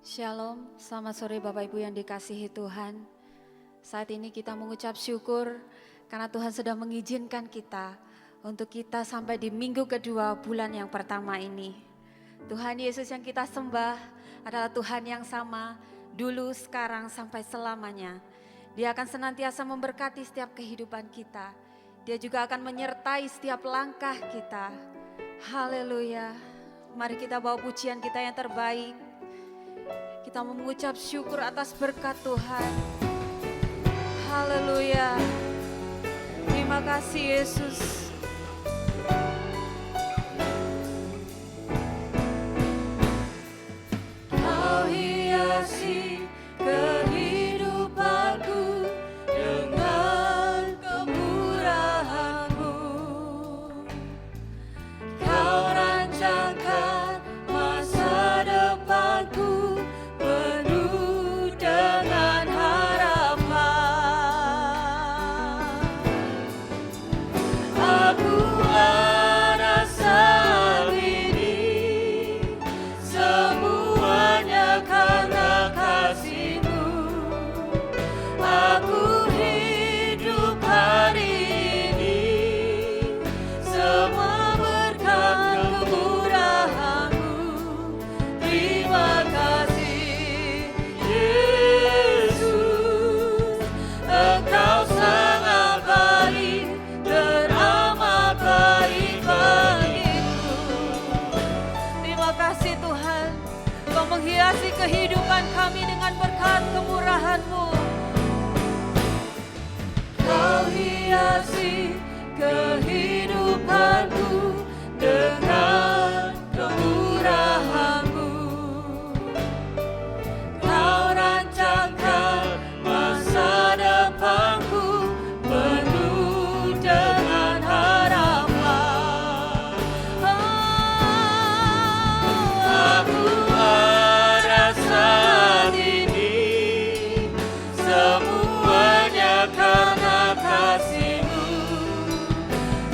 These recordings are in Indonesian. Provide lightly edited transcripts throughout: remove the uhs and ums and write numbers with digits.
Shalom, selamat sore Bapak Ibu yang dikasihi Tuhan. Saat ini kita mengucap syukur karena Tuhan sudah mengizinkan kita untuk kita sampai di minggu kedua bulan yang pertama ini. Tuhan Yesus yang kita sembah adalah Tuhan yang sama dulu, sekarang, sampai selamanya. Dia akan senantiasa memberkati setiap kehidupan kita. Dia juga akan menyertai setiap langkah kita. Haleluya. Mari kita bawa pujian kita yang terbaik. Kita mengucap syukur atas berkat Tuhan. Haleluya. Terima kasih Yesus. Kau hiasi kehidupanku dengan kemurahan-Mu. Kau rancangkan masa depanku penuh dengan harapan. Aku ada saat ini, semuanya karena kasih-Mu. Aku hidup hari ini, semua berkat kemurahan-Mu. Terima kasih Yesus, Engkau sangat baik, teramat baik bagiku. Terima kasih Tuhan, Kau menghiasi kehidupan kami dengan berkat kemurahan-Mu. Kau hiasi kehidupanku dengan kemurahan-Mu. Kau rancangkan masa depanku penuh dengan harapan. Aku ada saat ini, semuanya karena kasih-Mu.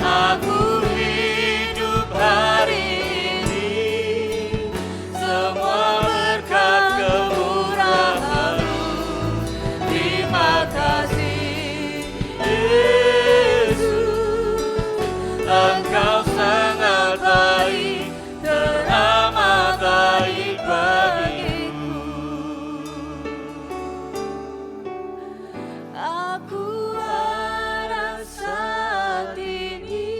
Aku hidup hari ini, semua berkat kemurahan-Mu. Terima kasih Yesus, Engkau sangat baik, teramat baik bagiku. Aku ada saat ini,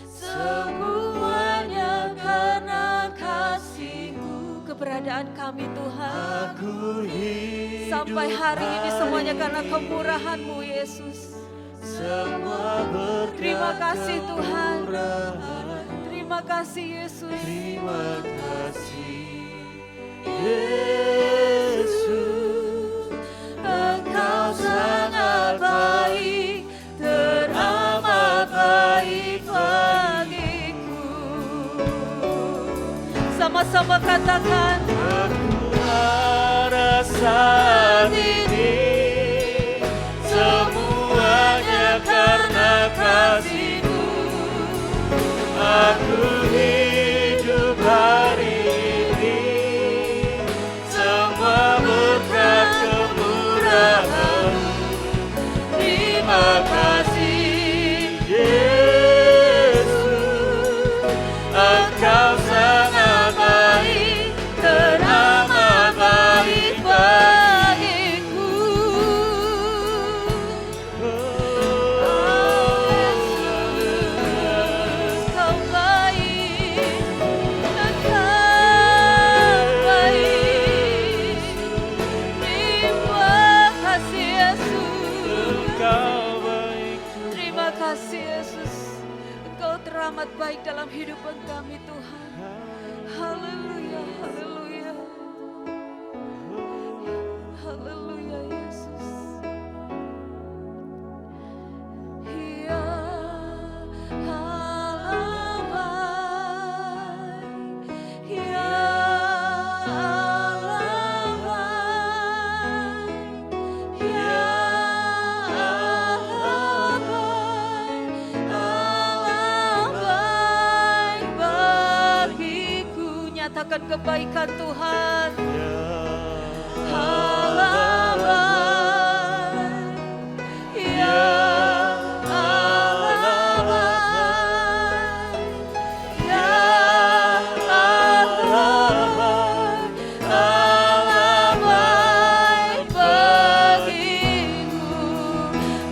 semuanya karena kasih-Mu. Keberadaan kami Tuhan, Aku hidup sampai hari ini semuanya karena kemurahan-Mu Yesus. semua berkat Terima kasih Tuhan. kemurahan. Terima kasih Yesus. Terima kasih Yesus, Engkau sangat baik, teramat baik bagiku. Sama-sama katakan, Aku ada saat ini, semuanya karena kasih-Mu. Aku hidup hari ini, semua berkat kemurahan-Mu. Terima kasih Yesus, Engkau sangat baik, teramat baik bagiku. Kau baik, Engkau baik. Terima kasih Yesus. Engkau baik. Terima kasih Yesus. Engkau teramat baik dalam hidupan kami Tuhan. Haleluya, haleluya. Haleluya Yesus. Ya Allah baik, ya Allah baik, ya Allah baik, Allah baik bagiku. nyatakan kebaikan Tuhan. Ya Alabai, ya Alabai, ya Alabai, Alabai bagiku.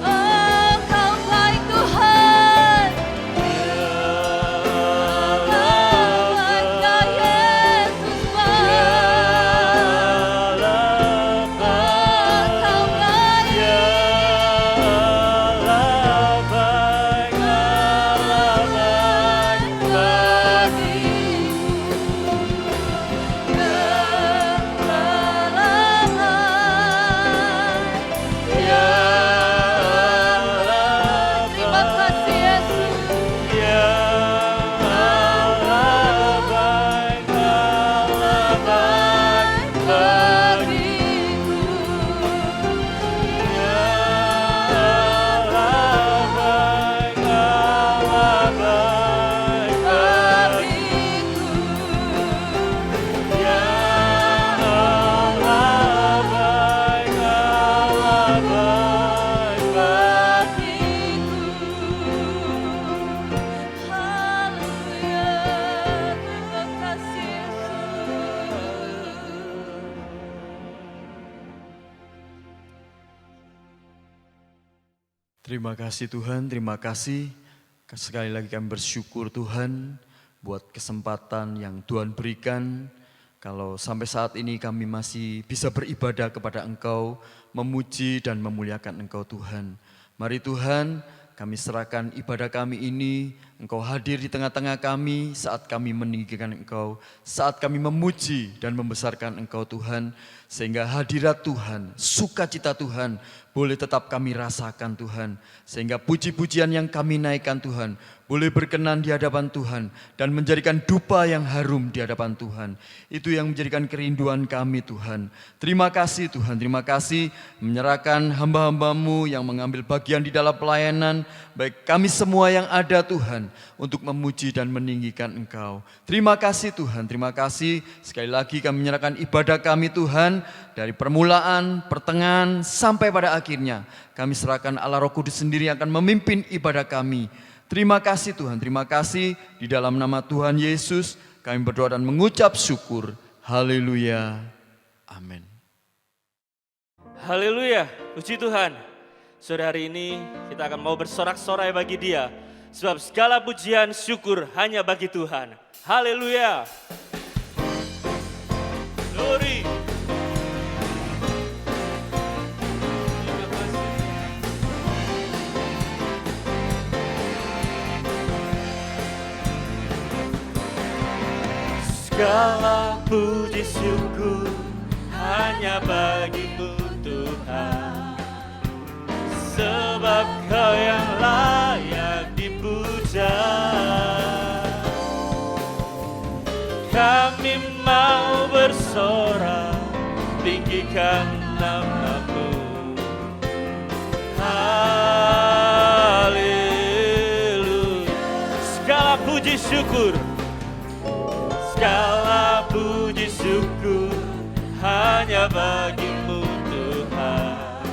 Engkau baik Tuhan. Alabai, ya Yesus baik. Engkau Terima kasih Tuhan, terima kasih. Sekali lagi kami bersyukur Tuhan buat kesempatan yang Tuhan berikan. Kalau sampai saat ini kami masih bisa beribadah kepada Engkau, memuji dan memuliakan Engkau Tuhan. Mari Tuhan, kami serahkan ibadah kami ini, Engkau hadir di tengah-tengah kami saat kami meninggikan Engkau, saat kami memuji dan membesarkan Engkau Tuhan, sehingga hadirat Tuhan, sukacita Tuhan boleh tetap kami rasakan Tuhan, sehingga puji-pujian yang kami naikkan Tuhan boleh berkenan di hadapan Tuhan dan menjadikan dupa yang harum di hadapan Tuhan. Itu yang menjadikan kerinduan kami Tuhan. Terima kasih Tuhan, terima kasih menyerahkan hamba-hambamu yang mengambil bagian di dalam pelayanan, baik kami semua yang ada Tuhan, untuk memuji dan meninggikan Engkau. Terima kasih Tuhan, terima kasih. Sekali lagi kami menyerahkan ibadah kami Tuhan, dari permulaan, pertengahan, sampai pada akhirnya. Kami serahkan Allah Roh Kudus sendiri yang akan memimpin ibadah kami. Terima kasih Tuhan, terima kasih. Di dalam nama Tuhan Yesus, kami berdoa dan mengucap syukur. Haleluya. Amin. Haleluya, puji Tuhan. Sore hari ini kita akan mau bersorak-sorai bagi Dia, sebab segala pujian syukur hanya bagi Tuhan. Haleluya. Glory. Terima kasih. Segala puji syukur hanya bagi-Mu Tuhan, sebab Kau yang layak dipuja. Kami mau bersorak, tinggikan nama-Mu. Haleluya. Segala puji syukur, segala puji syukur hanya bagi-Mu Tuhan,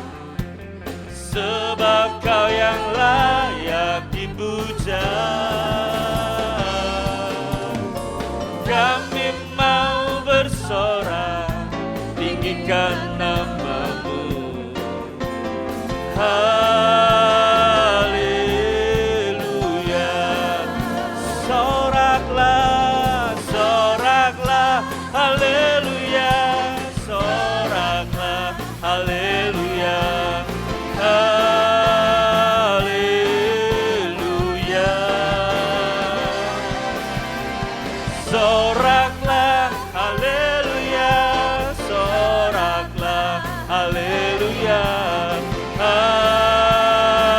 sebab Kau yang layak dipuja. Kami mau bersorak, tinggikan nama-Mu. Haleluya. Soraklah, soraklah, haleluya. Soraklah, haleluya. Haleluya. Soraklah, haleluya. Soraklah, haleluya. Haleluya.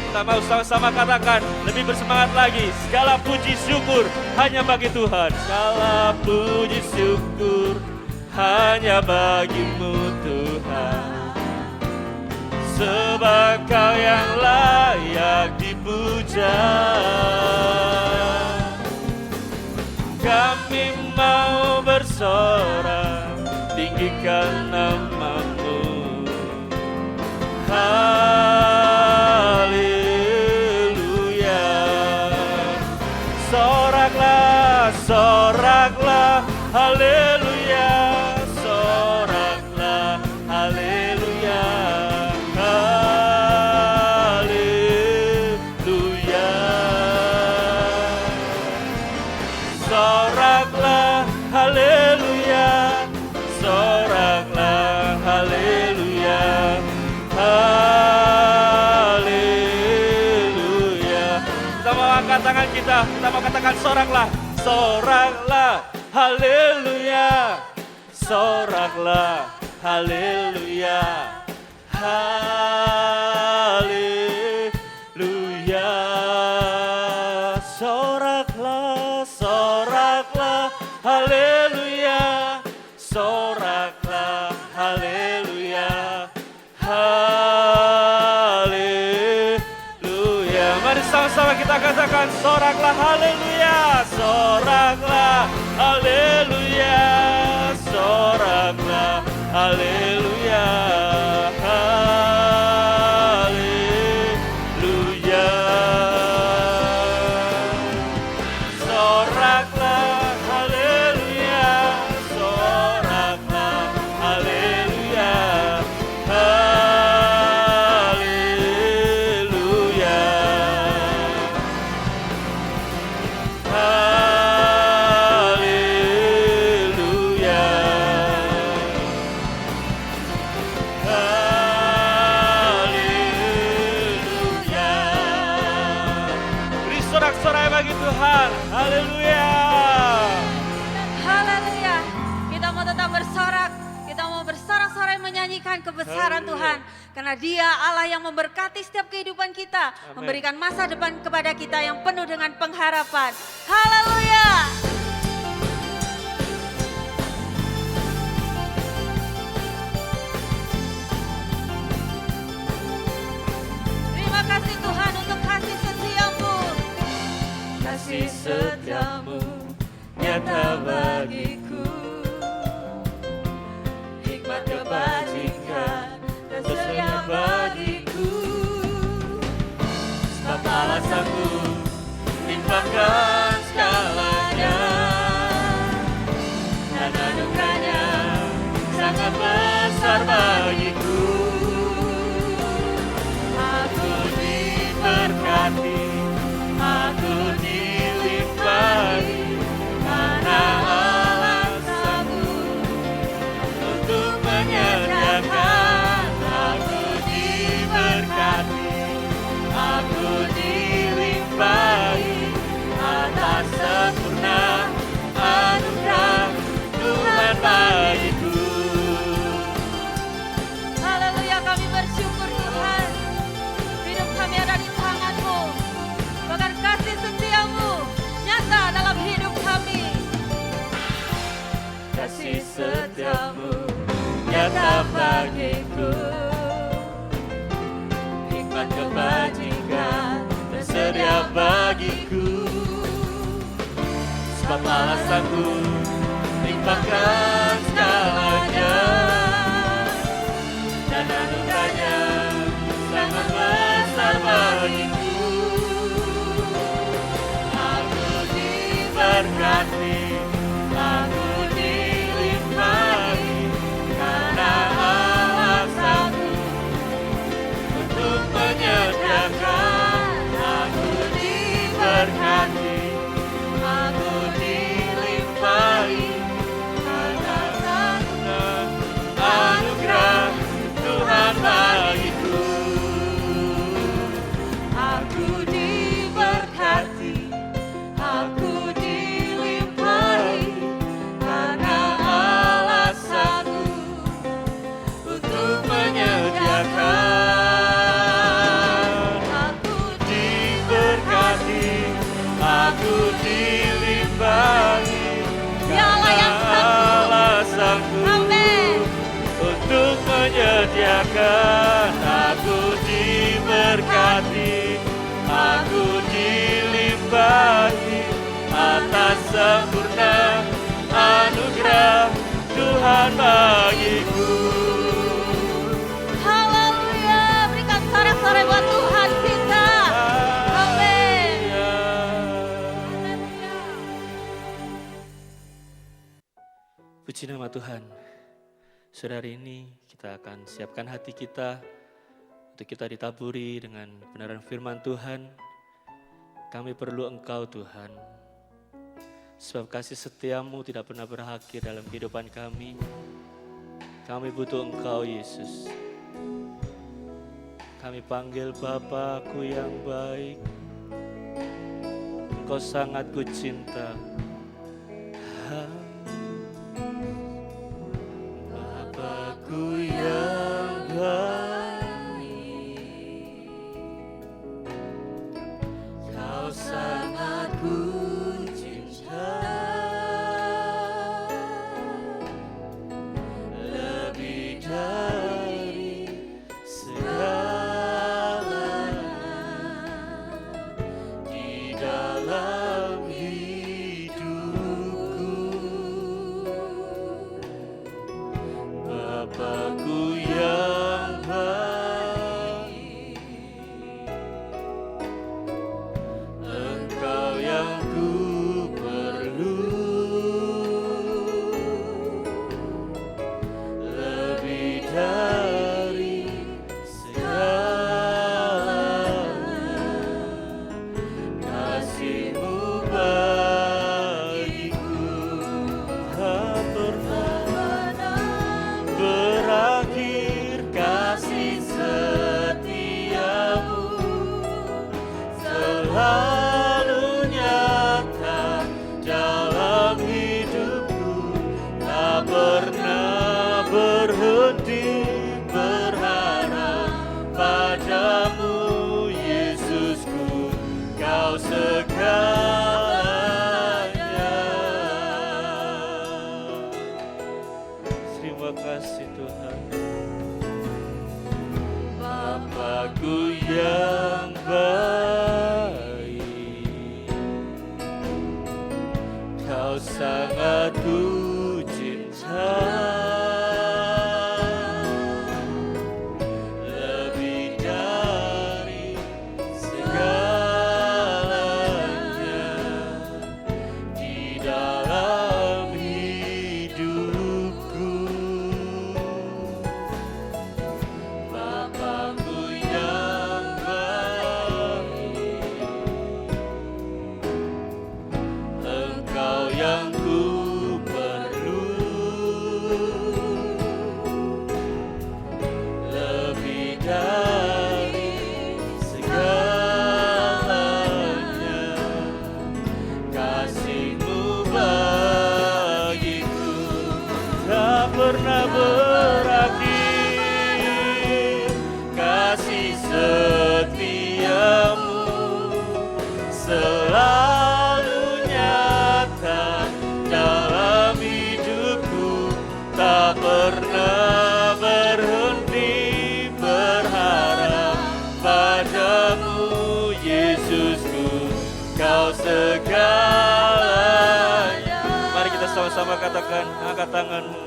Kita mau sama-sama katakan lebih bersemangat lagi. Segala puji syukur hanya bagi Tuhan. Segala puji syukur hanya bagi-Mu Tuhan, sebab Kau yang layak dipuja. bersorak, tinggikan namamu. Haleluya. Soraklah, soraklah, haleluya. Soraklah, haleluya. Haleluya. Soraklah, haleluya. Soraklah, haleluya. Haleluya. Kita mau angkat tangan kita mau katakan soraklah. Soraklah, haleluya. Soraklah, haleluya. Haleluya. Soraklah, soraklah, haleluya. Soraklah, haleluya. Haleluya. Mari sama-sama kita katakan soraklah, haleluya. Soraklah, haleluya. Soraklah, haleluya. Haleluya. Soraklah, haleluya. Soraklah, haleluya. Haleluya. Haleluya. Haleluya. Beri sorak-sorai bagi Tuhan. Haleluya. Haleluya. Kita mau tetap bersorak, kita mau bersorak-sorai menyanyikan kebesaran Tuhan. Karena Dia Allah yang memberkati setiap kehidupan kita, Amin. memberikan masa depan kepada kita yang penuh dengan pengharapan. Haleluya. Terima kasih Tuhan untuk kasih setiamu. Kasih setiamu nyata bagiku, hikmat kebajikan tersedia bagiku. Sebab alasanku limpahkan segalanya, dan anugerahnya sangat besar bagiku. Aku diberkati, aku dilimpahi, karena Allah sanggup untuk menyediakan. Aku diberkati, aku dilimpahi, atas sempurna anugerah Tuhan bagiku. Haleluya, kami bersyukur Tuhan. Hidup kami ada di tangan-Mu. Bahkan kasih setiamu nyata dalam hidup kami. Kasih setiamu nyata bagiku, hikmat kebajikan tersedia bagiku. Sebab alasanku limpahkan segalanya, dan anugerahnya sangat besar bagiku. Aku diberkati, aku dilimpahi, karena Allah sanggup untuk menyediakan. Aku diberkati, aku dilimpahi, karena anugerah Tuhan bagiku. Aku diberkati, aku dilimpahi, karena Allah sanggup untuk menyediakan. Aku diberkati, aku dilimpahi, Dialah yang Allah sanggup Amin. untuk menyediakan. Aku diberkati, aku dilimpahi, atas sempurna anugerah Tuhan bagiku. Haleluya, berikan sorak-sorai buat Tuhan kita. Amin. Puji nama Tuhan. Sore hari ini kita akan siapkan hati kita untuk kita ditaburi dengan kebenaran firman Tuhan. Kami perlu Engkau Tuhan. Sebab kasih setiamu tidak pernah berakhir dalam kehidupan kami. Kami butuh Engkau Yesus. Kami panggil Bapakku yang baik. Engkau sangat kucinta. Bapakku yang baik, Kau sangat kucinta, lebih dari segalanya di dalam hidupku. Bapakku yang baik, Engkau yang ku perlu, lebih dari segalanya, kasih-Mu bagiku tak pernah berakhir, kasih setiamu selalu nyata dalam hidupku, tak pernah berhenti berharap padamu Yesusku, Kau segalanya. Terima kasih Tuhan. Bapakku yang baik, Kau sangat kucinta, lebih dari segalanya di dalam hidupku. Bapakku yang baik, Engkau yang ku perlu, lebih dari segalanya, kasih-Mu bagiku tak pernah berakhir, kasih setiamu selalu nyata dalam hidupku, tak pernah berhenti berharap padamu Yesusku, Kau segalanya. Mari kita sama-sama katakan, angkat tanganmu.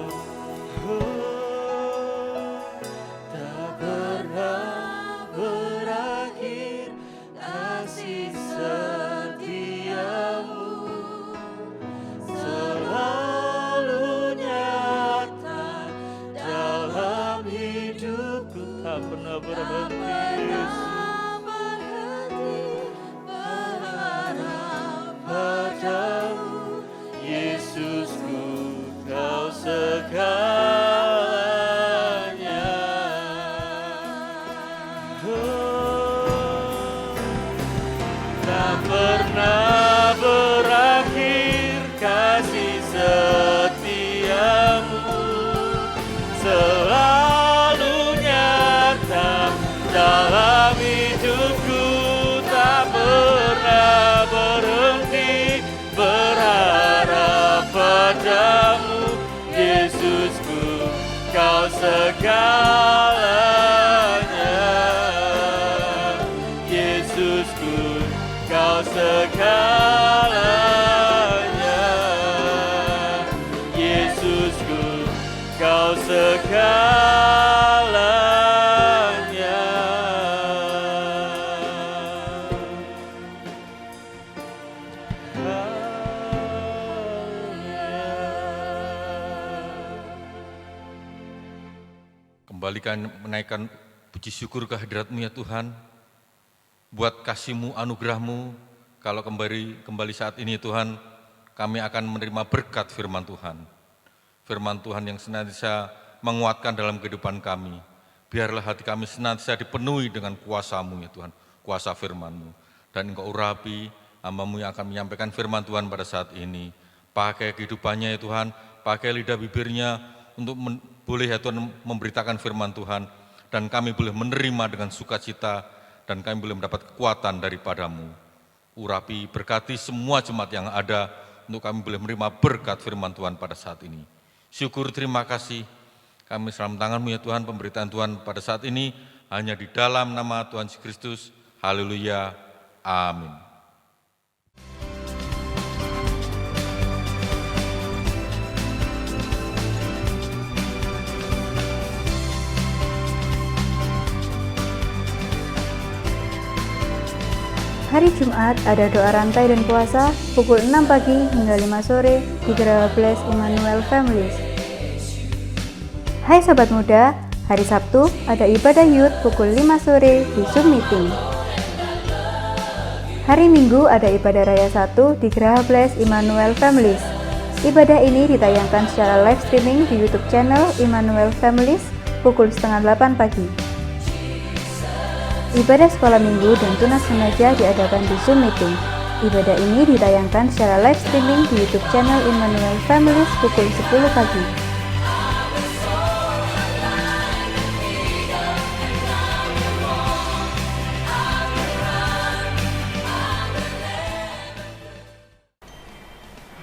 Tak pernah berakhir, kasih setiamu selalu nyata dalam hidupku, tak pernah berhenti padamu Yesusku, Kau segalanya. Tak pernah berakhir, kasih setiamu selalu nyata dalam hidupku, tak pernah berhenti berharap padamu Yesusku, Kau segalanya. Yesusku, Kau segalanya. Yesusku, kembalikan menaikkan puji syukur kehadirat-Mu ya Tuhan, buat kasih-Mu, anugerah-Mu, kalau kembali saat ini Tuhan, kami akan menerima berkat firman Tuhan. Firman Tuhan yang senantiasa menguatkan dalam kehidupan kami. Biarlah hati kami senantiasa dipenuhi dengan kuasa-Mu ya Tuhan, kuasa firman-Mu. Dan Engkau urapi hamba-Mu yang akan menyampaikan firman Tuhan pada saat ini. Pakai kehidupannya ya Tuhan, pakai lidah bibirnya untuk boleh ya Tuhan memberitakan firman Tuhan. Dan kami boleh menerima dengan sukacita dan kami boleh mendapat kekuatan daripada-Mu. Urapi, berkati semua jemaat yang ada untuk kami boleh menerima berkat firman Tuhan pada saat ini. Syukur, terima kasih. Kami dalam tangan-Mu ya Tuhan, pemberitaan Tuhan pada saat ini hanya di dalam nama Tuhan Yesus Kristus. Haleluya. Amin. Hari Jumat ada doa rantai dan puasa pukul 6 pagi hingga 5 sore di Geraha Bless Immanuel Families. Hai Sobat Muda, hari Sabtu ada ibadah youth pukul 5 sore di Zoom Meeting. Hari Minggu ada ibadah raya 1 di Geraha Bless Immanuel Families. Ibadah ini ditayangkan secara live streaming di YouTube channel Immanuel Families pukul setengah 8 pagi. Ibadah sekolah minggu dan tunas remaja diadakan di Zoom Meeting. Ibadah ini ditayangkan secara live streaming di YouTube channel Immanuel Families pukul 10 pagi.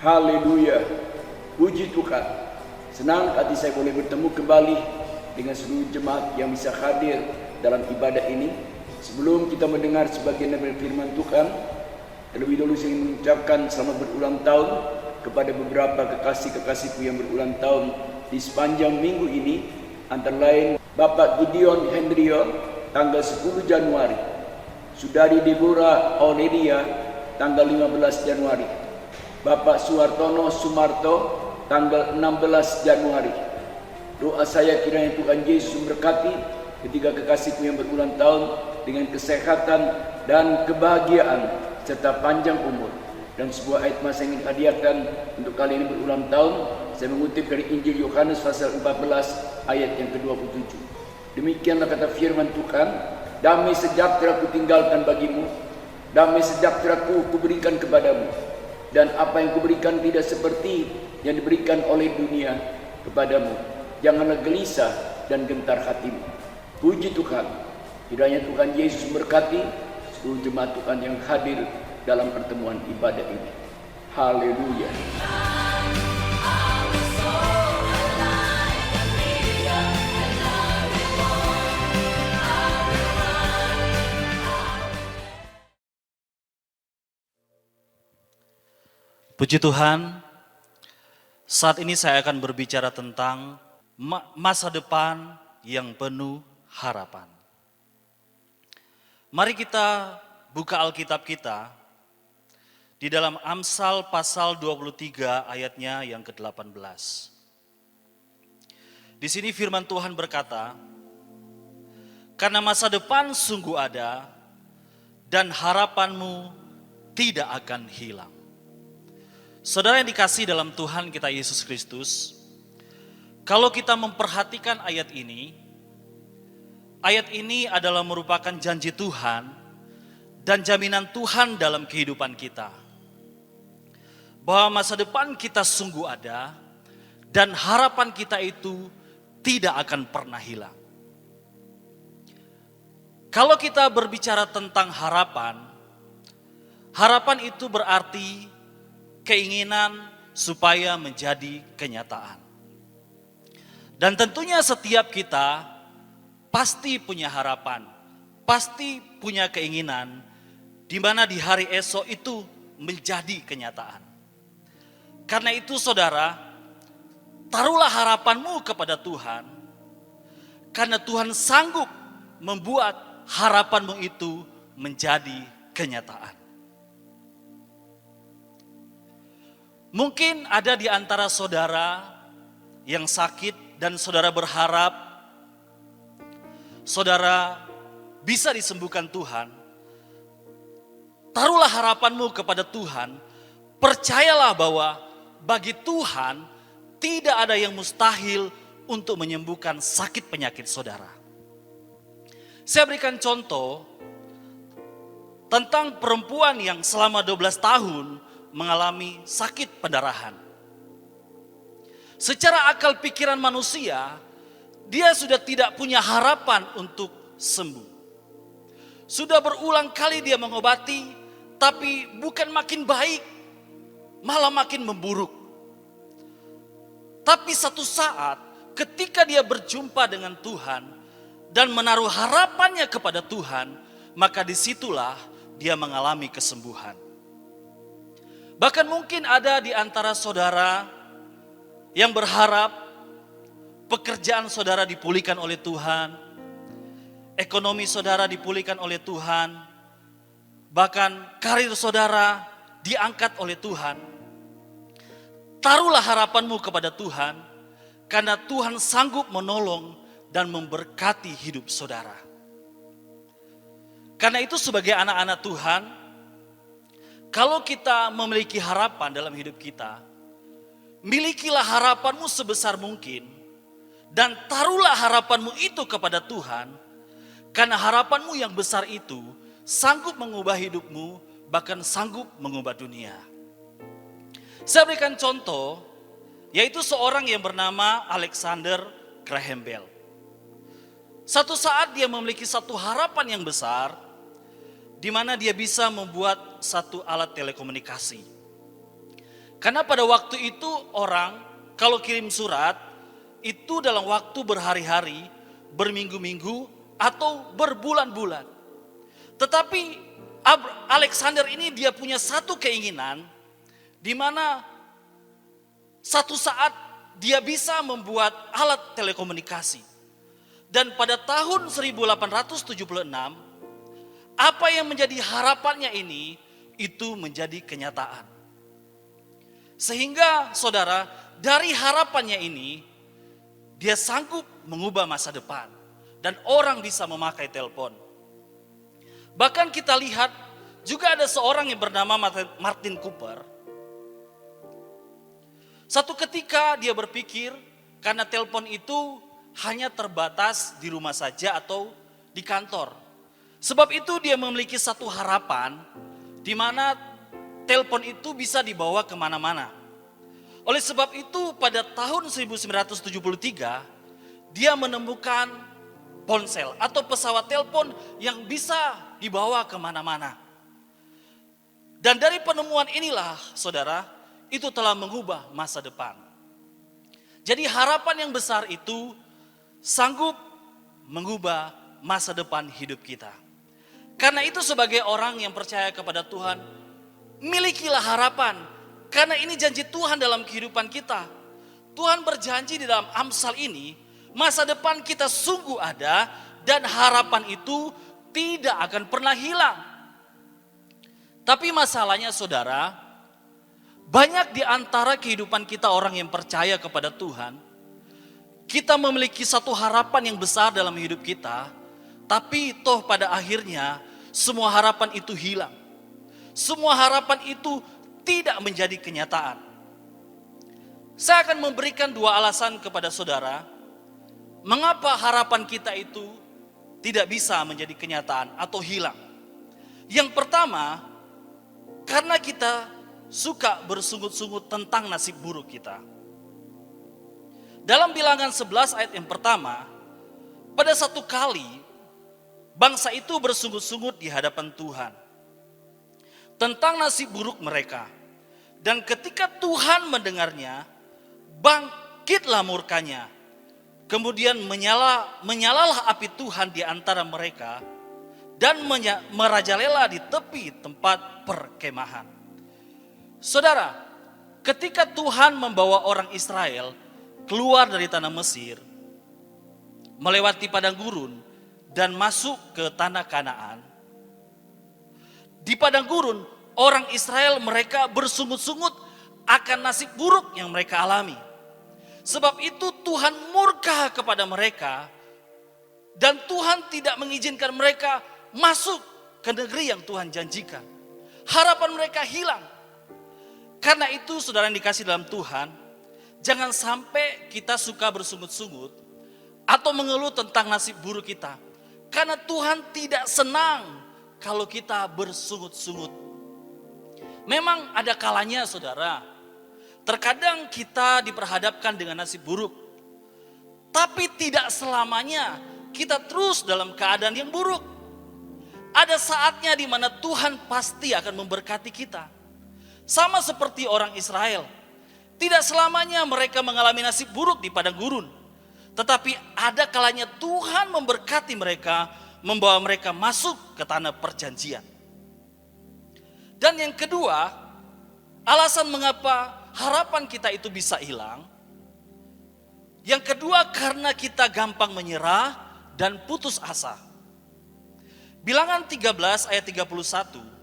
Haleluya, puji Tuhan. Senang hati saya boleh bertemu kembali dengan seluruh jemaat yang bisa hadir dalam ibadah ini. Sebelum kita mendengar sebagian dari firman Tuhan, terlebih dahulu saya ingin mengucapkan selamat berulang tahun kepada beberapa kekasih-kekasihku yang berulang tahun di sepanjang minggu ini. Antara lain Bapak Gideon Hendrio tanggal 10 Januari, Saudari Deborah Aurelia tanggal 15 Januari, Bapak Suhartono Sumarto tanggal 16 Januari. Doa saya kiranya Tuhan Yesus memberkati ketiga kekasihku yang berulang tahun dengan kesehatan dan kebahagiaan serta panjang umur. Dan sebuah ayat mas yang ingin hadiahkan untuk kali ini berulang tahun, saya mengutip dari Injil Yohanes pasal 14 ayat yang ke-27. Demikianlah kata firman Tuhan, damai sejahtera ku tinggalkan bagimu, damai sejahtera ku berikan kepadamu, dan apa yang kuberikan tidak seperti yang diberikan oleh dunia kepadamu. Janganlah gelisah dan gentar hatimu. Puji Tuhan. Kiranya Tuhan Yesus memberkati seluruh jemaat Tuhan yang hadir dalam pertemuan ibadah ini. Haleluya. Puji Tuhan, saat ini saya akan berbicara tentang masa depan yang penuh harapan. Mari kita buka Alkitab kita di dalam Amsal pasal 23 ayatnya yang ke-18. Di sini firman Tuhan berkata, karena masa depan sungguh ada dan harapanmu tidak akan hilang. Saudara yang dikasihi dalam Tuhan kita Yesus Kristus, kalau kita memperhatikan ayat ini adalah merupakan janji Tuhan dan jaminan Tuhan dalam kehidupan kita. Bahwa masa depan kita sungguh ada dan harapan kita itu tidak akan pernah hilang. Kalau kita berbicara tentang harapan itu berarti keinginan supaya menjadi kenyataan. Dan tentunya setiap kita pasti punya harapan, pasti punya keinginan di mana di hari esok itu menjadi kenyataan. Karena itu saudara, taruhlah harapanmu kepada Tuhan, karena Tuhan sanggup membuat harapanmu itu menjadi kenyataan. Mungkin ada di antara saudara yang sakit dan saudara berharap saudara bisa disembuhkan Tuhan, taruhlah harapanmu kepada Tuhan, percayalah bahwa bagi Tuhan tidak ada yang mustahil untuk menyembuhkan sakit penyakit saudara. Saya berikan contoh tentang perempuan yang selama 12 tahun mengalami sakit pendarahan. Secara akal pikiran manusia, dia sudah tidak punya harapan untuk sembuh. Sudah berulang kali dia mengobati, tapi bukan makin baik, malah makin memburuk. Tapi satu saat ketika dia berjumpa dengan Tuhan dan menaruh harapannya kepada Tuhan, maka disitulah dia mengalami kesembuhan. Bahkan mungkin ada di antara saudara yang berharap pekerjaan saudara dipulihkan oleh Tuhan, ekonomi saudara dipulihkan oleh Tuhan, bahkan karir saudara diangkat oleh Tuhan. Taruhlah harapanmu kepada Tuhan, karena Tuhan sanggup menolong dan memberkati hidup saudara. Karena itu sebagai anak-anak Tuhan, kalau kita memiliki harapan dalam hidup kita, milikilah harapanmu sebesar mungkin dan taruhlah harapanmu itu kepada Tuhan, karena harapanmu yang besar itu sanggup mengubah hidupmu, bahkan sanggup mengubah dunia. Saya berikan contoh, yaitu seorang yang bernama Alexander Graham Bell. Satu saat dia memiliki satu harapan yang besar, di mana dia bisa membuat satu alat telekomunikasi. Karena pada waktu itu orang kalau kirim surat, itu dalam waktu berhari-hari, berminggu-minggu, atau berbulan-bulan. Tetapi Alexander ini dia punya satu keinginan, di mana satu saat dia bisa membuat alat telekomunikasi. Dan pada tahun 1876, apa yang menjadi harapannya ini, itu menjadi kenyataan. Sehingga saudara, dari harapannya ini, dia sanggup mengubah masa depan. Dan orang bisa memakai telepon. Bahkan kita lihat, juga ada seorang yang bernama Martin Cooper. Satu ketika dia berpikir, karena telepon itu hanya terbatas di rumah saja atau di kantor. Sebab itu dia memiliki satu harapan, di mana telepon itu bisa dibawa kemana-mana. Oleh sebab itu pada tahun 1973, dia menemukan ponsel atau pesawat telepon yang bisa dibawa kemana-mana. Dan dari penemuan inilah saudara, itu telah mengubah masa depan. Jadi harapan yang besar itu sanggup mengubah masa depan hidup kita. Karena itu sebagai orang yang percaya kepada Tuhan, milikilah harapan. Karena ini janji Tuhan dalam kehidupan kita. Tuhan berjanji di dalam Amsal ini, masa depan kita sungguh ada dan harapan itu tidak akan pernah hilang. Tapi masalahnya saudara, banyak di antara kehidupan kita orang yang percaya kepada Tuhan, kita memiliki satu harapan yang besar dalam hidup kita, tapi toh pada akhirnya semua harapan itu hilang. Semua harapan itu tidak menjadi kenyataan. Saya akan memberikan dua alasan kepada saudara, mengapa harapan kita itu tidak bisa menjadi kenyataan atau hilang. Yang pertama, karena kita suka bersungut-sungut tentang nasib buruk kita. Dalam Bilangan 11 ayat yang pertama, pada satu kali bangsa itu bersungut-sungut di hadapan Tuhan tentang nasib buruk mereka. Dan ketika Tuhan mendengarnya, bangkitlah murkanya. Kemudian menyalalah api Tuhan di antara mereka dan merajalela di tepi tempat perkemahan. Saudara, ketika Tuhan membawa orang Israel keluar dari tanah Mesir, melewati padang gurun dan masuk ke tanah Kanaan, di padang gurun orang Israel mereka bersungut-sungut akan nasib buruk yang mereka alami. Sebab itu Tuhan murka kepada mereka Dan Tuhan tidak mengizinkan mereka masuk ke negeri yang Tuhan janjikan. Harapan mereka hilang. Karena itu saudara yang dikasih dalam Tuhan, jangan sampai kita suka bersungut-sungut atau mengeluh tentang nasib buruk kita. Karena Tuhan tidak senang kalau kita bersungut-sungut. Memang ada kalanya saudara, terkadang kita diperhadapkan dengan nasib buruk. Tapi tidak selamanya kita terus dalam keadaan yang buruk. Ada saatnya di mana Tuhan pasti akan memberkati kita. Sama seperti orang Israel. Tidak selamanya mereka mengalami nasib buruk di padang gurun. Tetapi ada kalanya Tuhan memberkati mereka, membawa mereka masuk ke tanah perjanjian. Dan yang kedua, alasan mengapa harapan kita itu bisa hilang. Yang kedua, karena kita gampang menyerah dan putus asa. Bilangan 13 ayat 31.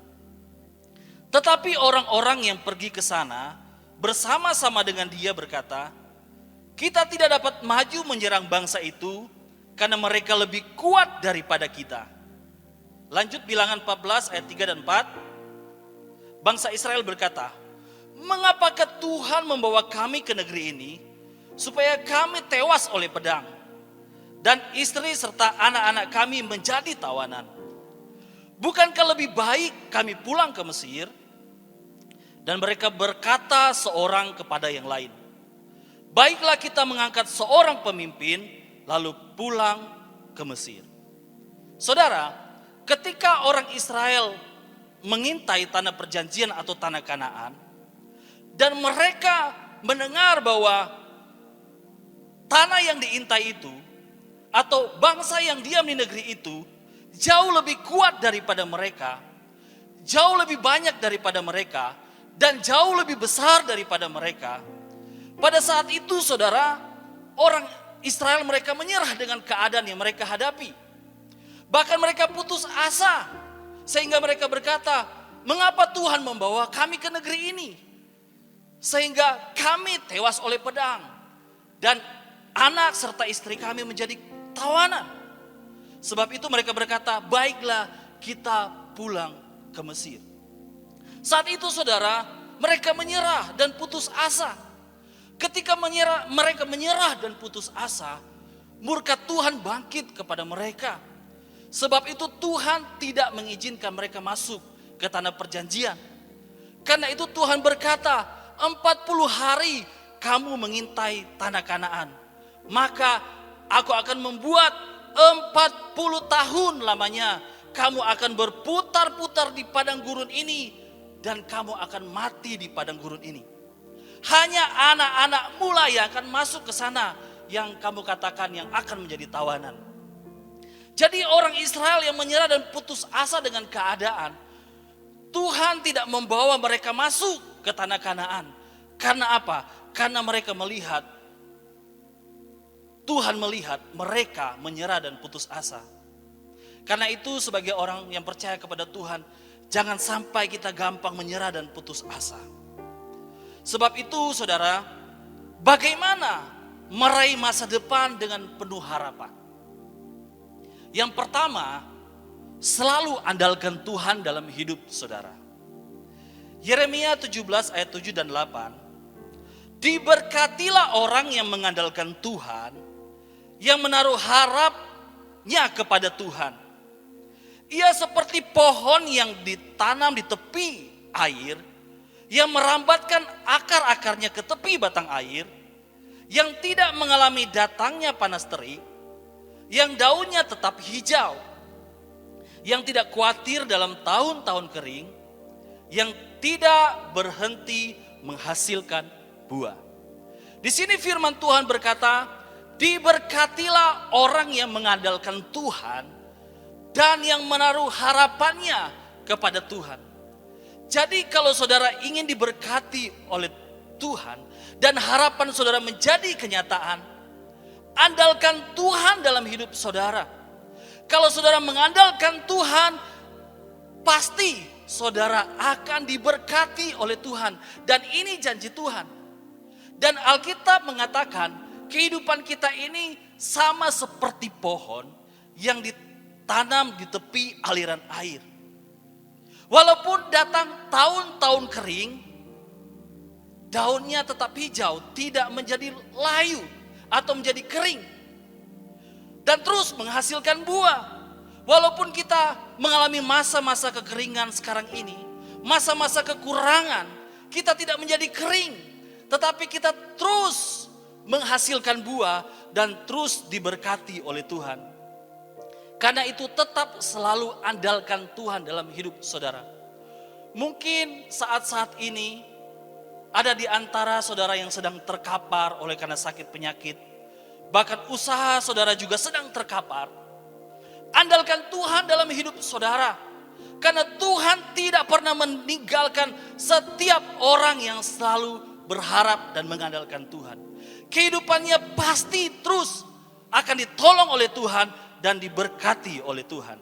Tetapi orang-orang yang pergi ke sana bersama-sama dengan dia berkata, kita tidak dapat maju menyerang bangsa itu karena mereka lebih kuat daripada kita. Lanjut Bilangan 14 ayat 3 dan 4. Bangsa Israel berkata, mengapakah Tuhan membawa kami ke negeri ini supaya kami tewas oleh pedang dan istri serta anak-anak kami menjadi tawanan? Bukankah lebih baik kami pulang ke Mesir? Dan mereka berkata seorang kepada yang lain, baiklah kita mengangkat seorang pemimpin lalu pulang ke Mesir. Saudara, ketika orang Israel mengintai tanah perjanjian atau tanah Kanaan, dan mereka mendengar bahwa tanah yang diintai itu atau bangsa yang diam di negeri itu jauh lebih kuat daripada mereka, jauh lebih banyak daripada mereka, dan jauh lebih besar daripada mereka. Pada saat itu saudara, orang Israel mereka menyerah dengan keadaan yang mereka hadapi. Bahkan mereka putus asa. Sehingga mereka berkata, mengapa Tuhan membawa kami ke negeri ini? Sehingga kami tewas oleh pedang. Dan anak serta istri kami menjadi tawanan. Sebab itu mereka berkata, baiklah kita pulang ke Mesir. Saat itu saudara, mereka menyerah dan putus asa. Ketika mereka menyerah dan putus asa, murka Tuhan bangkit kepada mereka. Sebab itu Tuhan tidak mengizinkan mereka masuk ke tanah perjanjian. Karena itu Tuhan berkata, 40 hari kamu mengintai tanah Kanaan. Maka aku akan membuat 40 tahun lamanya kamu akan berputar-putar di padang gurun ini. Dan kamu akan mati di padang gurun ini. Hanya anak-anak mula yang akan masuk ke sana, yang kamu katakan yang akan menjadi tawanan. Jadi orang Israel yang menyerah dan putus asa dengan keadaan, Tuhan tidak membawa mereka masuk ke tanah Kanaan. Karena apa? Karena mereka melihat, Tuhan melihat mereka menyerah dan putus asa. Karena itu sebagai orang yang percaya kepada Tuhan, jangan sampai kita gampang menyerah dan putus asa. Sebab itu saudara, bagaimana meraih masa depan dengan penuh harapan? Yang pertama, selalu andalkan Tuhan dalam hidup saudara. Yeremia 17 ayat 7 dan 8. Diberkatilah orang yang mengandalkan Tuhan, yang menaruh harapnya kepada Tuhan. Ia seperti pohon yang ditanam di tepi air, yang merambatkan akar-akarnya ke tepi batang air, yang tidak mengalami datangnya panas terik, yang daunnya tetap hijau, yang tidak khawatir dalam tahun-tahun kering, yang tidak berhenti menghasilkan buah. Di sini firman Tuhan berkata, diberkatilah orang yang mengandalkan Tuhan, dan yang menaruh harapannya kepada Tuhan. Jadi kalau saudara ingin diberkati oleh Tuhan dan harapan saudara menjadi kenyataan, andalkan Tuhan dalam hidup saudara. Kalau saudara mengandalkan Tuhan, pasti saudara akan diberkati oleh Tuhan. Dan ini janji Tuhan. Dan Alkitab mengatakan kehidupan kita ini sama seperti pohon yang ditanam di tepi aliran air. Walaupun datang tahun-tahun kering, daunnya tetap hijau, tidak menjadi layu atau menjadi kering. Dan terus menghasilkan buah. Walaupun kita mengalami masa-masa kekeringan sekarang ini, masa-masa kekurangan, kita tidak menjadi kering, tetapi kita terus menghasilkan buah dan terus diberkati oleh Tuhan. Karena itu tetap selalu andalkan Tuhan dalam hidup saudara. Mungkin saat-saat ini ada di antara saudara yang sedang terkapar oleh karena sakit penyakit. Bahkan usaha saudara juga sedang terkapar. Andalkan Tuhan dalam hidup saudara. Karena Tuhan tidak pernah meninggalkan setiap orang yang selalu berharap dan mengandalkan Tuhan. Kehidupannya pasti terus akan ditolong oleh Tuhan dan diberkati oleh Tuhan.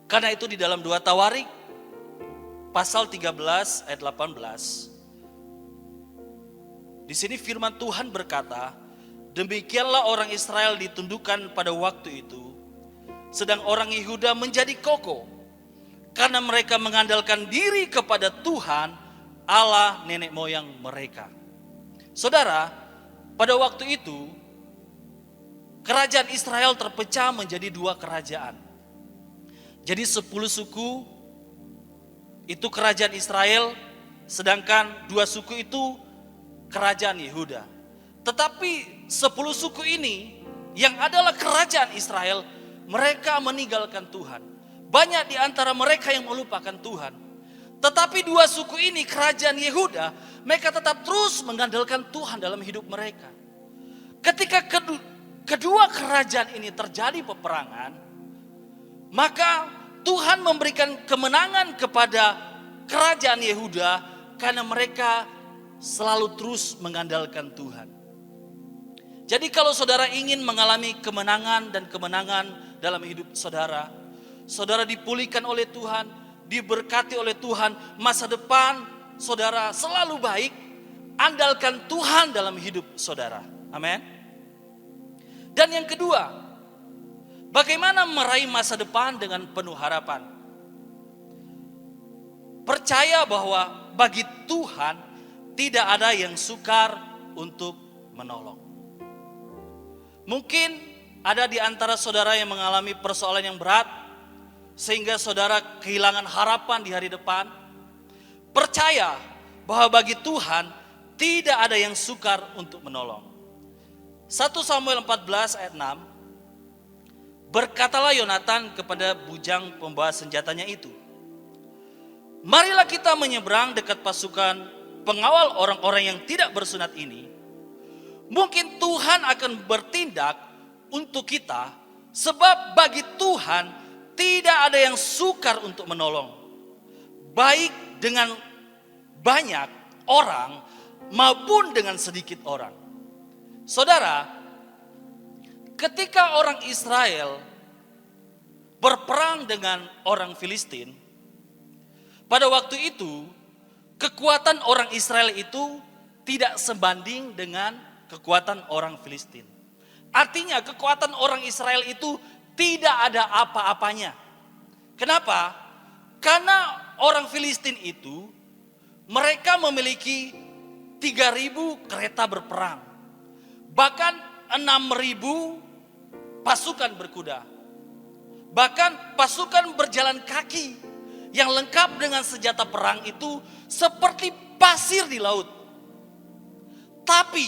Karena itu di dalam 2 Tawarik pasal 13 ayat 18. Di sini firman Tuhan berkata, demikianlah orang Israel ditundukkan pada waktu itu, sedang orang Yehuda menjadi kokoh, karena mereka mengandalkan diri kepada Tuhan, Allah nenek moyang mereka. Saudara, pada waktu itu, kerajaan Israel terpecah menjadi 2 kerajaan. Jadi 10 suku itu kerajaan Israel, sedangkan 2 suku itu kerajaan Yehuda. Tetapi 10 suku ini yang adalah kerajaan Israel, mereka meninggalkan Tuhan. Banyak di antara mereka yang melupakan Tuhan. Tetapi 2 suku ini, kerajaan Yehuda, mereka tetap terus mengandalkan Tuhan dalam hidup mereka. Ketika kedua kerajaan ini terjadi peperangan, maka Tuhan memberikan kemenangan kepada kerajaan Yehuda karena mereka selalu terus mengandalkan Tuhan. Jadi kalau saudara ingin mengalami kemenangan dan kemenangan dalam hidup saudara, saudara dipulihkan oleh Tuhan, diberkati oleh Tuhan, masa depan saudara selalu baik, andalkan Tuhan dalam hidup saudara. Amin. Dan yang kedua, bagaimana meraih masa depan dengan penuh harapan? Percaya bahwa bagi Tuhan tidak ada yang sukar untuk menolong. Mungkin ada di antara saudara yang mengalami persoalan yang berat, sehingga saudara kehilangan harapan di hari depan. Percaya bahwa bagi Tuhan tidak ada yang sukar untuk menolong. 1 Samuel 14 ayat 6, berkatalah Yonatan kepada bujang pembawa senjatanya itu, marilah kita menyeberang dekat pasukan pengawal orang-orang yang tidak bersunat ini. Mungkin Tuhan akan bertindak untuk kita, sebab bagi Tuhan tidak ada yang sukar untuk menolong, baik dengan banyak orang maupun dengan sedikit orang. Saudara, ketika orang Israel berperang dengan orang Filistin, pada waktu itu kekuatan orang Israel itu tidak sebanding dengan kekuatan orang Filistin. Artinya kekuatan orang Israel itu tidak ada apa-apanya. Kenapa? Karena orang Filistin itu mereka memiliki 3.000 kereta berperang. Bahkan 6.000 pasukan berkuda. Bahkan pasukan berjalan kaki yang lengkap dengan senjata perang itu seperti pasir di laut. Tapi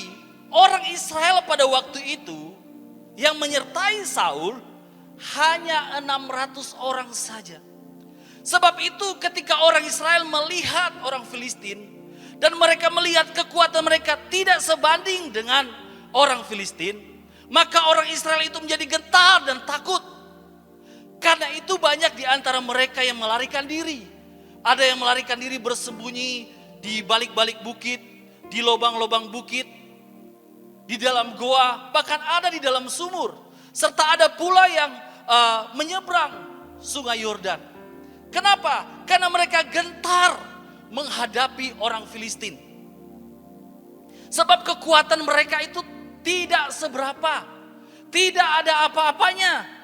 orang Israel pada waktu itu yang menyertai Saul hanya 600 orang saja. Sebab itu ketika orang Israel melihat orang Filistin dan mereka melihat kekuatan mereka tidak sebanding dengan orang Filistin, maka orang Israel itu menjadi gentar dan takut. Karena itu banyak di antara mereka yang melarikan diri. Ada yang melarikan diri bersembunyi di balik-balik bukit, di lubang-lubang bukit, di dalam goa, bahkan ada di dalam sumur. Serta ada pula yang menyeberang sungai Yordan. Kenapa? Karena mereka gentar menghadapi orang Filistin. Sebab kekuatan mereka itu tidak seberapa. Tidak ada apa-apanya.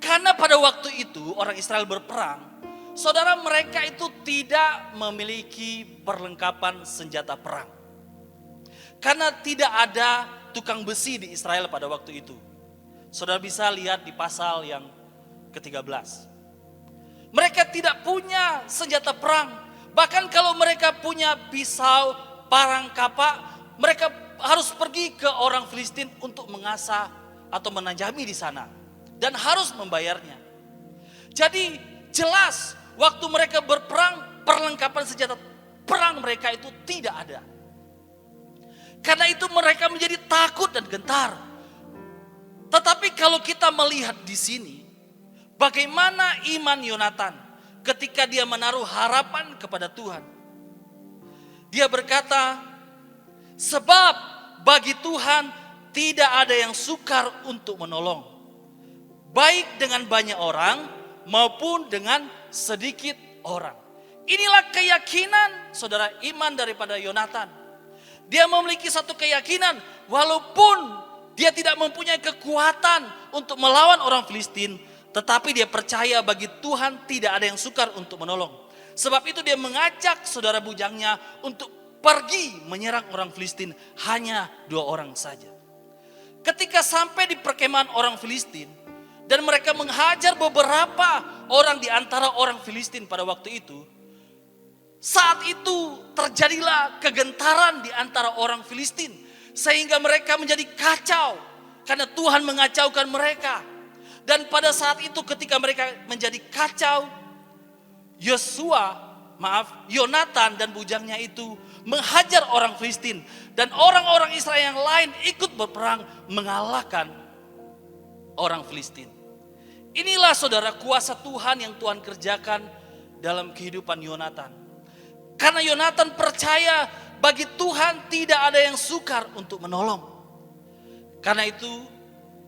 Karena pada waktu itu orang Israel berperang, saudara, mereka itu tidak memiliki perlengkapan senjata perang. Karena tidak ada tukang besi di Israel pada waktu itu. Saudara bisa lihat di pasal yang ke-13. Mereka tidak punya senjata perang. Bahkan kalau mereka punya pisau, parang, kapak, mereka harus pergi ke orang Filistin untuk mengasah atau menanjami di sana. Dan harus membayarnya. Jadi jelas waktu mereka berperang, perlengkapan senjata perang mereka itu tidak ada. Karena itu mereka menjadi takut dan gentar. Tetapi kalau kita melihat di sini, bagaimana iman Yonatan ketika dia menaruh harapan kepada Tuhan. Dia berkata, sebab bagi Tuhan tidak ada yang sukar untuk menolong. Baik dengan banyak orang maupun dengan sedikit orang. Inilah keyakinan saudara, iman daripada Yonatan. Dia memiliki satu keyakinan, walaupun dia tidak mempunyai kekuatan untuk melawan orang Filistin, tetapi dia percaya bagi Tuhan tidak ada yang sukar untuk menolong. Sebab itu dia mengajak saudara bujangnya untuk pergi menyerang orang Filistin, hanya 2 orang saja. Ketika sampai di perkemahan orang Filistin, dan mereka menghajar beberapa orang di antara orang Filistin pada waktu itu, saat itu terjadilah kegentaran di antara orang Filistin, sehingga mereka menjadi kacau, karena Tuhan mengacaukan mereka. Dan pada saat itu ketika mereka menjadi kacau, Yonatan dan bujangnya itu menghajar orang Filistin. Dan orang-orang Israel yang lain ikut berperang mengalahkan orang Filistin. Inilah saudara kuasa Tuhan yang Tuhan kerjakan dalam kehidupan Yonatan. Karena Yonatan percaya bagi Tuhan tidak ada yang sukar untuk menolong. Karena itu,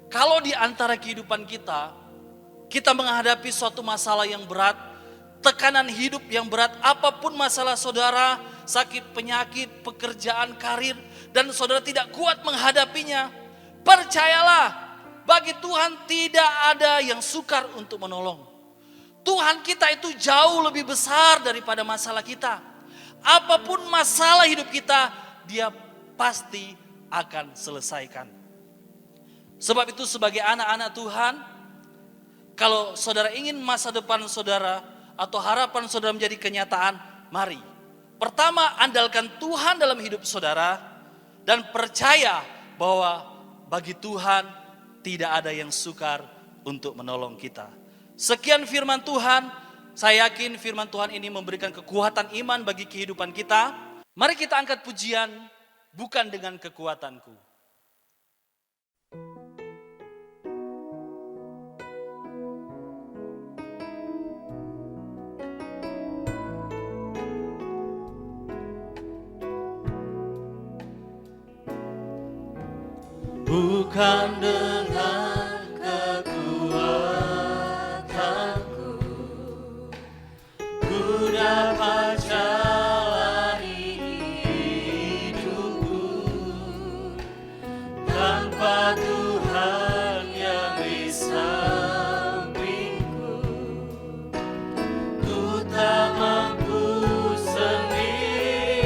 kalau di antara kehidupan kita menghadapi suatu masalah yang berat, tekanan hidup yang berat, apapun masalah saudara, sakit, penyakit, pekerjaan, karir, dan saudara tidak kuat menghadapinya, percayalah, bagi Tuhan tidak ada yang sukar untuk menolong. Tuhan kita itu jauh lebih besar daripada masalah kita. Apapun masalah hidup kita, Dia pasti akan selesaikan. Sebab itu sebagai anak-anak Tuhan, kalau saudara ingin masa depan saudara atau harapan saudara menjadi kenyataan, mari. Pertama, andalkan Tuhan dalam hidup saudara dan percaya bahwa bagi Tuhan tidak ada yang sukar untuk menolong kita. Sekian firman Tuhan, saya yakin firman Tuhan ini memberikan kekuatan iman bagi kehidupan kita. Mari kita angkat pujian, bukan dengan kekuatanku. Bukan dengan kekuatanku, ku dapat jalani hidupku tanpa Tuhan yang di sampingku. Ku tak mampu sendiri,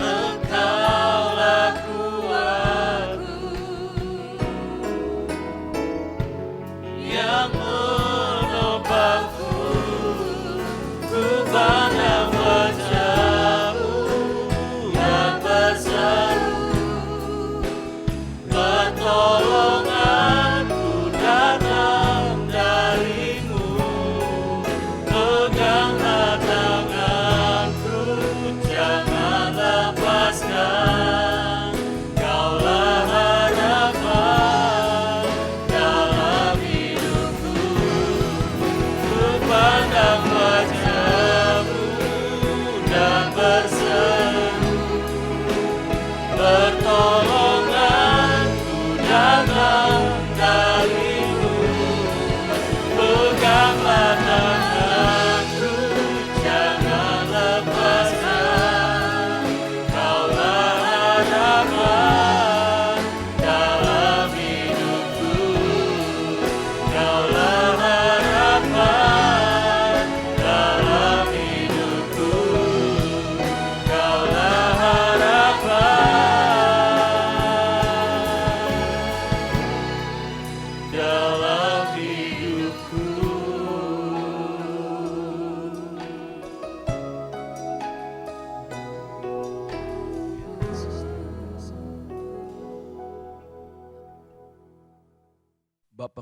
Engkaulah ku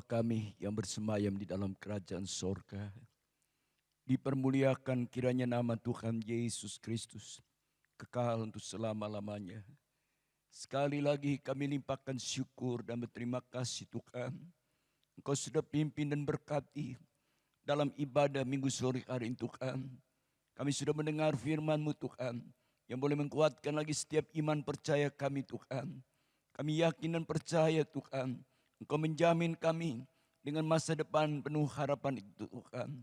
kami yang bersemayam di dalam kerajaan sorga. Dipermuliakan kiranya nama Tuhan Yesus Kristus, kekal untuk selama-lamanya. Sekali lagi kami limpahkan syukur dan berterima kasih Tuhan. Engkau sudah pimpin dan berkati dalam ibadah minggu sore hari ini Tuhan. Kami sudah mendengar firman-Mu Tuhan, yang boleh menguatkan lagi setiap iman percaya kami Tuhan. Kami yakin dan percaya Tuhan, Engkau menjamin kami dengan masa depan penuh harapan itu Tuhan.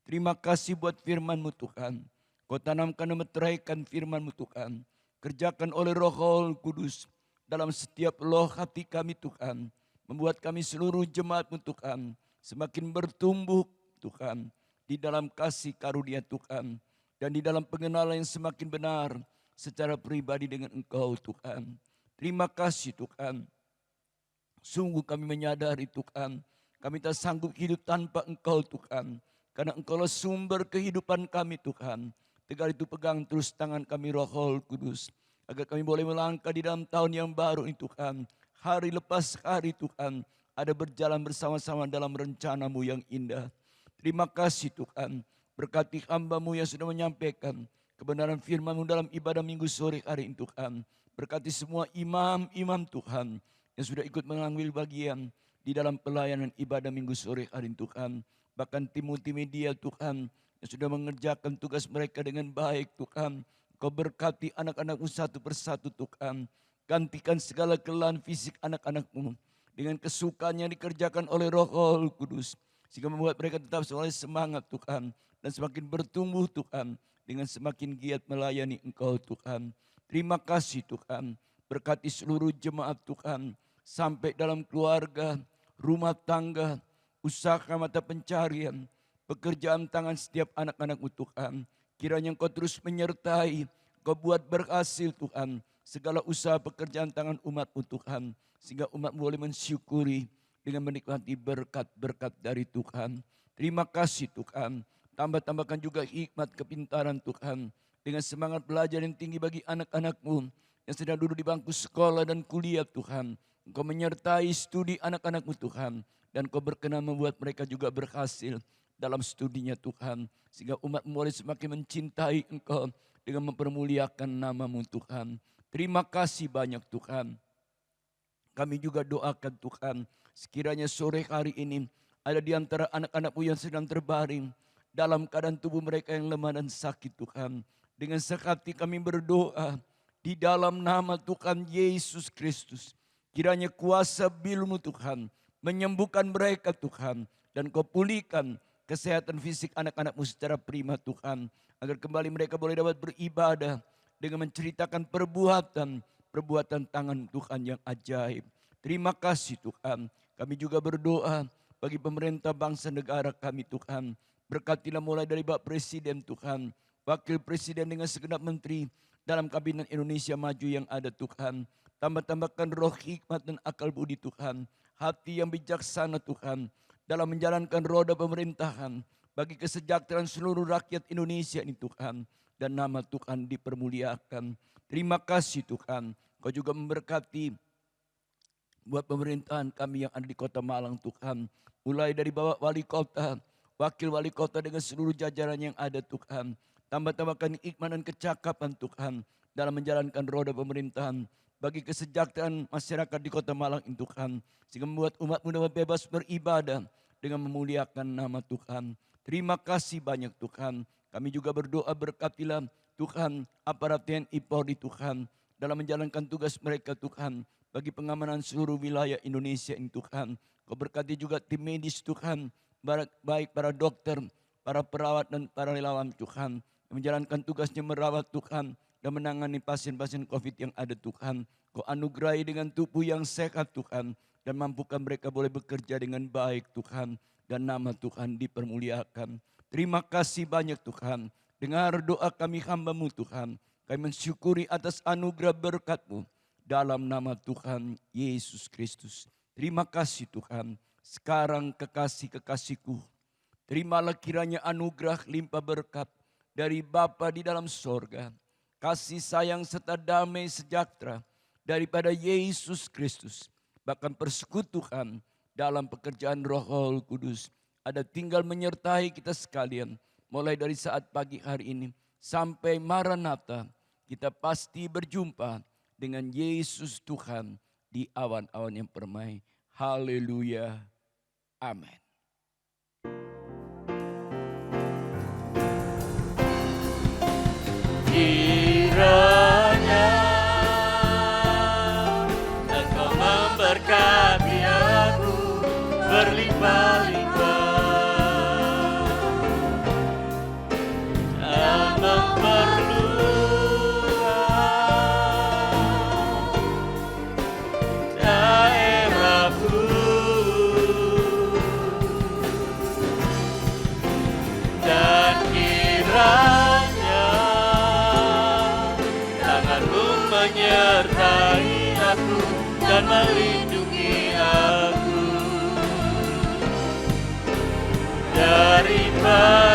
Terima kasih buat firman-Mu Tuhan. Kau tanamkan dan meteraikan firman-Mu Tuhan. Kerjakan oleh Roh Kudus dalam setiap loh hati kami Tuhan. Membuat kami seluruh jemaat-Mu Tuhan semakin bertumbuh Tuhan di dalam kasih karunia Tuhan. Dan di dalam pengenalan yang semakin benar secara pribadi dengan Engkau Tuhan. Terima kasih Tuhan. Sungguh kami menyadari Tuhan, kami tak sanggup hidup tanpa Engkau Tuhan. Karena Engkaulah sumber kehidupan kami Tuhan. Tegar itu pegang terus tangan kami Roh Kudus. Agar kami boleh melangkah di dalam tahun yang baru ini Tuhan. Hari lepas hari Tuhan, ada berjalan bersama-sama dalam rencana-Mu yang indah. Terima kasih Tuhan. Berkati hamba-Mu yang sudah menyampaikan kebenaran firman-Mu dalam ibadah minggu sore hari ini Tuhan. Berkati semua imam-imam Tuhan yang sudah ikut mengambil bagian di dalam pelayanan ibadah minggu sore hari ini Tuhan. Bahkan tim multimedia Tuhan yang sudah mengerjakan tugas mereka dengan baik Tuhan. Kau berkati anak-anak-Mu satu persatu Tuhan. Gantikan segala kelelahan fisik anak-anak-Mu dengan kesukaan yang dikerjakan oleh Roh Kudus. Sehingga membuat mereka tetap selalu semangat Tuhan. Dan semakin bertumbuh Tuhan. Dengan semakin giat melayani Engkau Tuhan. Terima kasih Tuhan. Berkati seluruh jemaat Tuhan. Sampai dalam keluarga, rumah tangga, usaha mata pencarian. Pekerjaan tangan setiap anak-anak-Mu Tuhan. Kiranya Engkau terus menyertai. Engkau buat berhasil Tuhan. Segala usaha pekerjaan tangan umat-Mu Tuhan. Sehingga umat boleh mensyukuri dengan menikmati berkat-berkat dari Tuhan. Terima kasih Tuhan. Tambahkan juga hikmat kepintaran Tuhan. Dengan semangat belajar yang tinggi bagi anak-anak-Mu yang sedang duduk di bangku sekolah dan kuliah Tuhan. Engkau menyertai studi anak-anak-Mu Tuhan. Dan Engkau berkenan membuat mereka juga berhasil dalam studinya Tuhan. Sehingga umat boleh semakin mencintai Engkau dengan mempermuliakan nama-Mu Tuhan. Terima kasih banyak Tuhan. Kami juga doakan Tuhan, sekiranya sore hari ini ada di antara anak-anak-Mu yang sedang terbaring dalam keadaan tubuh mereka yang lemah dan sakit Tuhan. Dengan sekali kami berdoa di dalam nama Tuhan Yesus Kristus. Kiranya kuasa bil-Mu Tuhan menyembuhkan mereka Tuhan. Dan Kau pulihkan kesehatan fisik anak-anak-Mu secara prima Tuhan. Agar kembali mereka boleh dapat beribadah dengan menceritakan perbuatan tangan Tuhan yang ajaib. Terima kasih Tuhan. Kami juga berdoa bagi pemerintah bangsa negara kami Tuhan. Berkatilah mulai dari Bapak Presiden Tuhan. Wakil Presiden dengan segenap menteri dalam Kabinet Indonesia Maju yang ada Tuhan. Tambahkan roh hikmat dan akal budi Tuhan. Hati yang bijaksana Tuhan. Dalam menjalankan roda pemerintahan. Bagi kesejahteraan seluruh rakyat Indonesia ini Tuhan. Dan nama Tuhan dipermuliakan. Terima kasih Tuhan. Kau juga memberkati buat pemerintahan kami yang ada di Kota Malang Tuhan. Mulai dari Bapak Wali Kota, Wakil Wali Kota dengan seluruh jajaran yang ada Tuhan. Tambahkan hikmat dan kecakapan Tuhan dalam menjalankan roda pemerintahan. Bagi kesejahteraan masyarakat di Kota Malang ini Tuhan. Sehingga membuat umat-Mu dapat bebas beribadah dengan memuliakan nama Tuhan. Terima kasih banyak Tuhan. Kami juga berdoa berkatilah Tuhan aparat TNI Polri Tuhan. Dalam menjalankan tugas mereka Tuhan. Bagi pengamanan seluruh wilayah Indonesia ini Tuhan. Kau berkati juga tim medis Tuhan. Baik para dokter, para perawat dan para relawan Tuhan. Yang menjalankan tugasnya merawat Tuhan. Dan menangani pasien-pasien COVID yang ada Tuhan. Kau anugerahi dengan tubuh yang sehat Tuhan. Dan mampukan mereka boleh bekerja dengan baik Tuhan. Dan nama Tuhan dipermuliakan. Terima kasih banyak Tuhan. Dengar doa kami hamba-Mu Tuhan. Kami mensyukuri atas anugerah berkat-Mu. Dalam nama Tuhan Yesus Kristus. Terima kasih Tuhan. Sekarang kekasih-kekasihku. Terimalah kiranya anugerah limpah berkat dari Bapa di dalam sorga. Kasih sayang serta damai sejahtera daripada Yesus Kristus. Bahkan persekutuan dalam pekerjaan Roh Kudus. Ada tinggal menyertai kita sekalian. Mulai dari saat pagi hari ini sampai Maranatha, kita pasti berjumpa dengan Yesus Tuhan di awan-awan yang permai. Haleluya. Amin. Kiranya Engkau memberkati aku berlimpah-limpah dan memperluas daerahku, dan kiranya tanganmu menyertai aku dan melindungi aku daripada